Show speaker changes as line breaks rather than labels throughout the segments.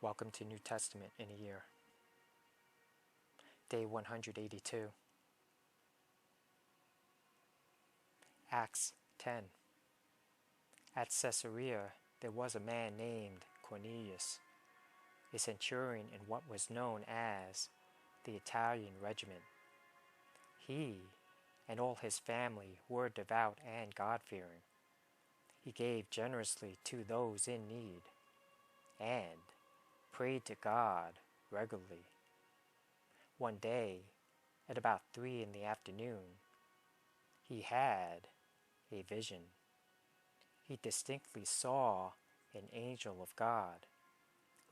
Welcome to New Testament in a Year. Day 182. Acts 10. At Caesarea there was a man named Cornelius, a centurion in what was known as the Italian regiment. He and all his family were devout and God-fearing. He gave generously to those in need and prayed to God regularly. One day, at about 3 in the afternoon, he had a vision. He distinctly saw an angel of God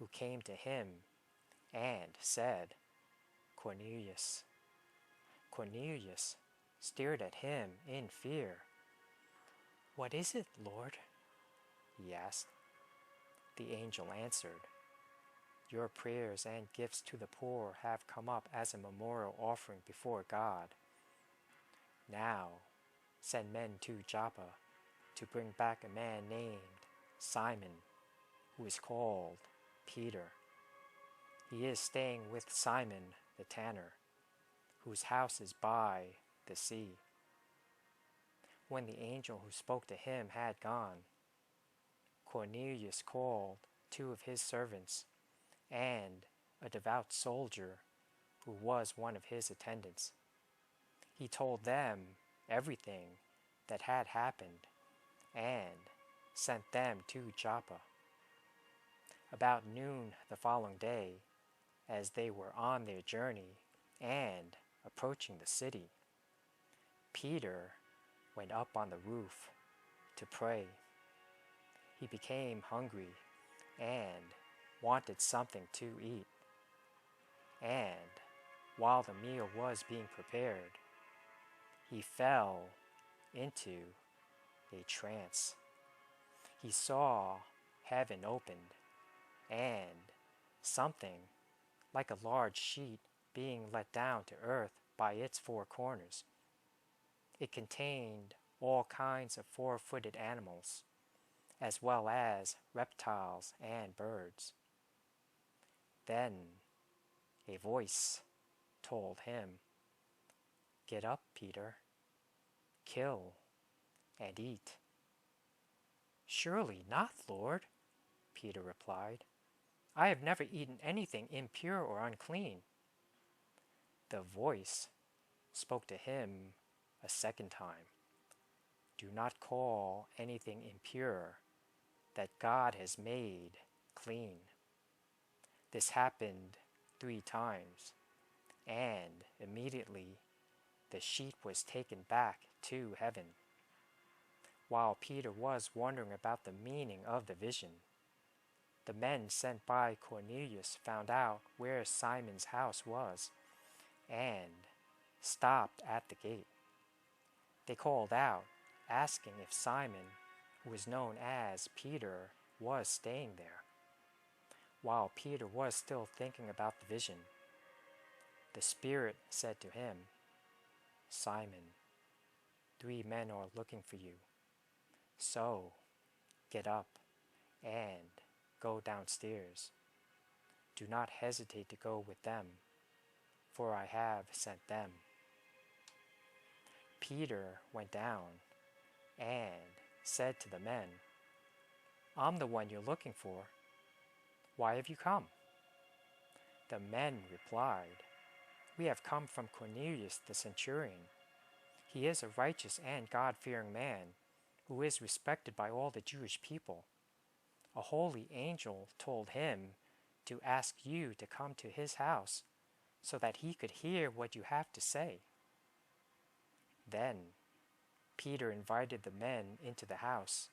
who came to him and said, "Cornelius." Cornelius stared at him in fear. "What is it, Lord?" he asked. The angel answered, "Your prayers and gifts to the poor have come up as a memorial offering before God. Now send men to Joppa to bring back a man named Simon, who is called Peter. He is staying with Simon the tanner, whose house is by the sea." When the angel who spoke to him had gone, Cornelius called 2 of his servants and a devout soldier who was one of his attendants. He told them everything that had happened and sent them to Joppa. About noon the following day, as they were on their journey and approaching the city, Peter went up on the roof to pray. He became hungry and wanted something to eat. And while the meal was being prepared, he fell into a trance. He saw heaven opened and something like a large sheet being let down to earth by its 4 corners. It contained all kinds of 4-footed animals, as well as reptiles and birds. Then a voice told him, "Get up, Peter, kill and eat." "Surely not, Lord," Peter replied. "I have never eaten anything impure or unclean." The voice spoke to him a second time. "Do not call anything impure that God has made clean." This happened 3 times, and immediately the sheet was taken back to heaven. While Peter was wondering about the meaning of the vision, the men sent by Cornelius found out where Simon's house was and stopped at the gate. They called out, asking if Simon, who was known as Peter, was staying there. While Peter was still thinking about the vision, the Spirit said to him, "Simon, 3 men are looking for you. So get up and go downstairs. Do not hesitate to go with them, for I have sent them." Peter went down and said to the men, "I'm the one you're looking for. Why have you come?" The men replied, "We have come from Cornelius the centurion. He is a righteous and God-fearing man who is respected by all the Jewish people. A holy angel told him to ask you to come to his house so that he could hear what you have to say." Then Peter invited the men into the house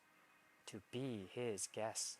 to be his guests.